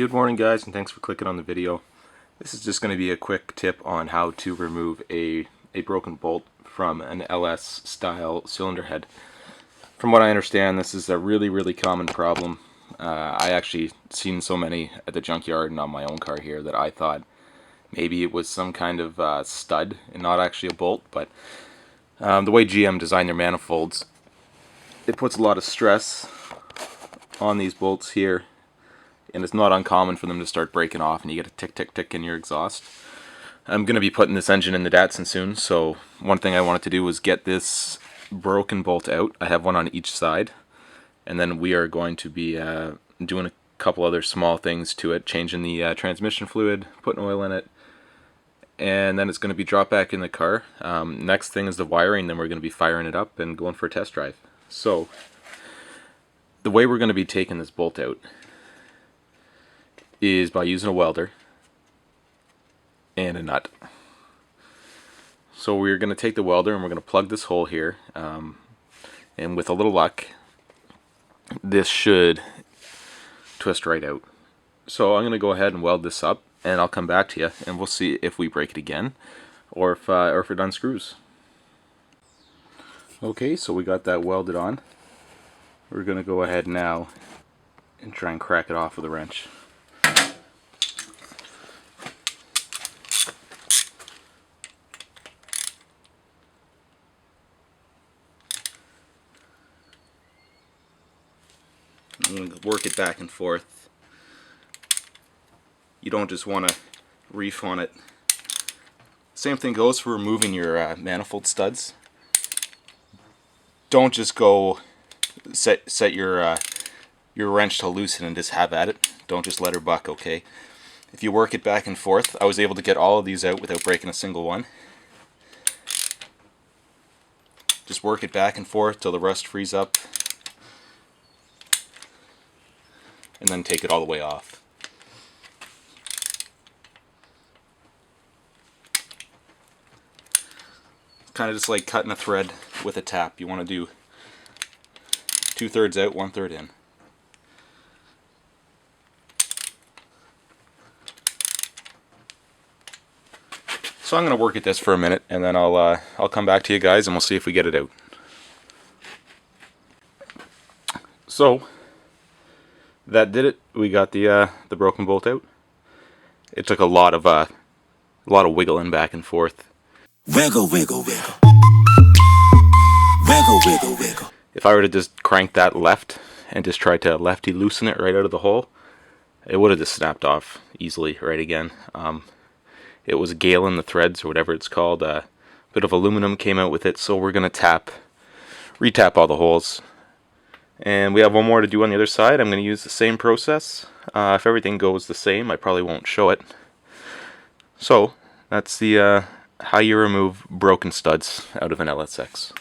Good morning guys, and thanks for clicking on the video. This is just going to be a quick tip on how to remove a broken bolt from an LS style cylinder head. From what I understand, this is a really common problem. I actually seen so many at the junkyard and on my own car here that I thought maybe it was some kind of stud and not actually a bolt, but the way GM designed their manifolds, it puts a lot of stress on these bolts here, and it's not uncommon for them to start breaking off and you get a tick tick tick in your exhaust. I'm going to be putting this engine in the Datsun soon, so one thing I wanted to do was get this broken bolt out. I have one on each side, and then we are going to be doing a couple other small things to it, changing the transmission fluid, putting oil in it, and then it's going to be dropped back in the car. Next thing is the wiring, then we're going to be firing it up and going for a test drive. So the way we're going to be taking this bolt out is by using a welder and a nut. So we're going to take the welder and we're going to plug this hole here, and with a little luck this should twist right out. So I'm going to go ahead and weld this up, and I'll come back to you and we'll see if we break it again or if it unscrews. Okay, so we got that welded on. We're going to go ahead now and try and crack it off with a wrench. I'm going to work it back and forth. You don't just want to reef on it. Same thing goes for removing your manifold studs. Don't just go set your wrench to loosen and just have at it. Don't just let her buck, okay? If you work it back and forth, I was able to get all of these out without breaking a single one. Just work it back and forth till the rust frees up, and then take it all the way off. Kind of just like cutting a thread with a tap. You want to do 2/3 out, 1/3 in. So I'm going to work at this for a minute, and then I'll come back to you guys and we'll see if we get it out. So that did it. We got the broken bolt out. It took a lot of wiggling back and forth. Wiggle, wiggle, wiggle. Wiggle, wiggle, wiggle. If I were to just crank that left and just try to lefty loosen it right out of the hole, it would have just snapped off easily right again. It was galing the threads, or whatever it's called. A bit of aluminum came out with it, so we're going to retap all the holes. And we have one more to do on the other side. I'm going to use the same process. If everything goes the same, I probably won't show it. So that's the how you remove broken studs out of an LSX.